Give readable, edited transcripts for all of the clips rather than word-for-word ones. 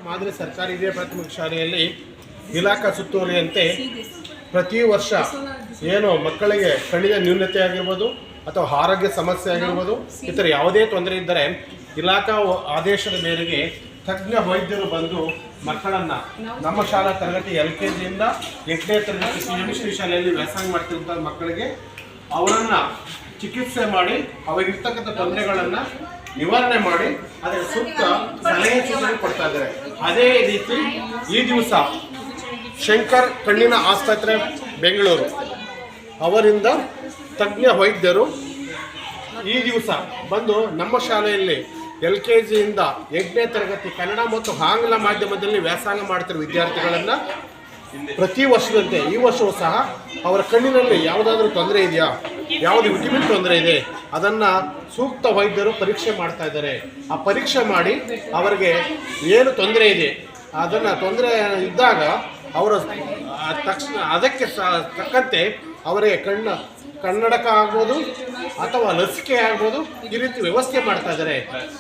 ಮಾದರಿ ಸರ್ಕಾರಿ ಹಿರಿಯ ಪ್ರಾಥಮಿಕ ಶಾಲೆಯಲ್ಲಿ ಇಲಾಖಾ ಸುತ್ತುವರಿಯಂತೆ ಪ್ರತಿ ವರ್ಷ ಏನು ಮಕ್ಕಳಿಗೆ ಕಣ್ಣಿನ ನ್ಯೂನತೆ ಆಗಿರ್ಬೋದು ಅಥವಾ ಆರೋಗ್ಯ ಸಮಸ್ಯೆ ಆಗಿರ್ಬೋದು ಇತರ ಯಾವುದೇ ತೊಂದರೆ ಇದ್ದರೆ ಇಲಾಖಾ ಆದೇಶದ ಮೇರೆಗೆ ತಜ್ಞ ವೈದ್ಯರು ಬಂದು ಮಕ್ಕಳನ್ನು ನಮ್ಮ ಶಾಲಾ ತರಗತಿ LKG ಇಂದ 8ನೇ ತರಗತಿ PMC ಶಾಲೆಯಲ್ಲಿ ವ್ಯಾಸಂಗ ಮಾಡ್ತಿರುವಂಥ ಮಕ್ಕಳಿಗೆ ಅವರನ್ನು ಚಿಕಿತ್ಸೆ ಮಾಡಿ ಅವರಿಗಿರ್ತಕ್ಕಂಥ ತೊಂದರೆಗಳನ್ನು ನಿವಾರಣೆ ಮಾಡಿ ಅದರ ಸೂಕ್ತ ಸಲಹೆ ಸೂಚನೆ ಕೊಡ್ತಾ ಇದ್ದಾರೆ. ಅದೇ ರೀತಿ ಈ ದಿವಸ ಶಂಕರ್ ಕಣ್ಣಿನ ಆಸ್ಪತ್ರೆ ಬೆಂಗಳೂರು ಅವರಿಂದ ತಜ್ಞ ವೈದ್ಯರು ಈ ದಿವಸ ಬಂದು ನಮ್ಮ ಶಾಲೆಯಲ್ಲಿ LKG ಇಂದ 8ನೇ ತರಗತಿ ಕನ್ನಡ ಮತ್ತು ಆಂಗ್ಲ ಮಾಧ್ಯಮದಲ್ಲಿ ವ್ಯಾಸಂಗ ಮಾಡ್ತಿರೋ ವಿದ್ಯಾರ್ಥಿಗಳನ್ನು ಪ್ರತಿ ವರ್ಷದಂತೆ ಈ ವರ್ಷವೂ ಸಹ ಅವರ ಕಣ್ಣಿನಲ್ಲಿ ಯಾವುದಾದ್ರೂ ತೊಂದರೆ ಇದೆಯಾ, ಯಾವುದು ವಿಟಮಿನ್ ತೊಂದರೆ ಇದೆ ಅದನ್ನು ಸೂಕ್ತ ವೈದ್ಯರು ಪರೀಕ್ಷೆ ಮಾಡ್ತಾ ಇದ್ದಾರೆ. ಆ ಪರೀಕ್ಷೆ ಮಾಡಿ ಅವರಿಗೆ ಏನು ತೊಂದರೆ ಇದೆ ಅದನ್ನು ತೊಂದರೆ ಇದ್ದಾಗ ಅವರ ತಕ್ಷಣ ಅದಕ್ಕೆ ತಕ್ಕಂತೆ ಅವರಿಗೆ ಕನ್ನಡಕ ಆಗ್ಬೋದು ಅಥವಾ ಲಸಿಕೆ ಆಗ್ಬೋದು ಈ ರೀತಿ ವ್ಯವಸ್ಥೆ ಮಾಡ್ತಾ ಇದ್ದಾರೆ.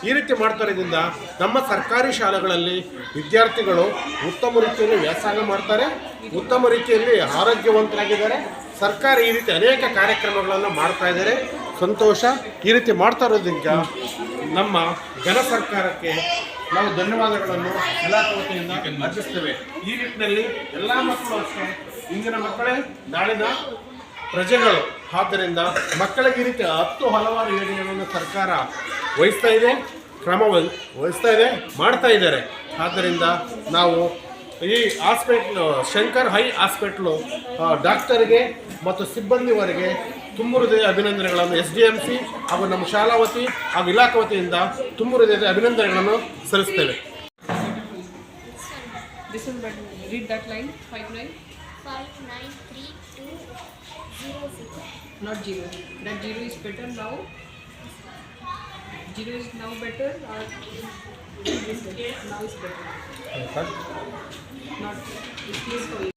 ಈ ರೀತಿ ಮಾಡ್ತಾ ಇರೋದ್ರಿಂದ ನಮ್ಮ ಸರ್ಕಾರಿ ಶಾಲೆಗಳಲ್ಲಿ ವಿದ್ಯಾರ್ಥಿಗಳು ಉತ್ತಮ ರೀತಿಯಲ್ಲಿ ವ್ಯಾಸಂಗ ಮಾಡ್ತಾರೆ, ಉತ್ತಮ ರೀತಿಯಲ್ಲಿ ಆರೋಗ್ಯವಂತರಾಗಿದ್ದಾರೆ. ಸರ್ಕಾರ ಈ ರೀತಿ ಅನೇಕ ಕಾರ್ಯಕ್ರಮಗಳನ್ನು ಮಾಡ್ತಾ ಇದ್ದಾರೆ. ಸಂತೋಷ. ಈ ರೀತಿ ಮಾಡ್ತಾ ಇರೋದ್ರಿಂದ ನಮ್ಮ ಜನ ಸರ್ಕಾರಕ್ಕೆ ನಾವು ಧನ್ಯವಾದಗಳನ್ನು ಇಲಾಖೆ ವತಿಯಿಂದ ಅರ್ಪಿಸ್ತೇವೆ. ಈ ನಿಟ್ಟಿನಲ್ಲಿ ಎಲ್ಲ ಮಕ್ಕಳು ಅಷ್ಟೇ ಇಂದಿನ ಮಕ್ಕಳೇ ನಾಳಿನ ಪ್ರಜೆಗಳು. ಆದ್ದರಿಂದ ಮಕ್ಕಳಿಗೆ ಈ ರೀತಿ ಹಲವಾರು ಯೋಜನೆಗಳನ್ನು ಸರ್ಕಾರ ವಹಿಸ್ತಾ ಇದೆ, ಕ್ರಮ ವಹಿಸ್ತಾ ಇದೆ, ಮಾಡ್ತಾ ಇದ್ದಾರೆ. ಆದ್ದರಿಂದ ನಾವು ಈ ಹಾಸ್ಪಿಟ್ಲು ಶಂಕರ್ ಹೈ ಹಾಸ್ಪಿಟ್ಲು ಡಾಕ್ಟರ್ಗೆ ಮತ್ತು ಸಿಬ್ಬಂದಿವರೆಗೆ ತುಂಬ ಹೃದಯ ಅಭಿನಂದನೆಗಳನ್ನು SDMC ಹಾಗೂ ನಮ್ಮ ಶಾಲಾ ವತಿ ಹಾಗೂ ಇಲಾಖೆ ವತಿಯಿಂದ ತುಂಬ ಹೃದಯದ ಅಭಿನಂದನೆಗಳನ್ನು ಸಲ್ಲಿಸ್ತೇವೆ. Not 0. That 0 is better now. 0 is now better or is better? Now is better. Not. It is for you.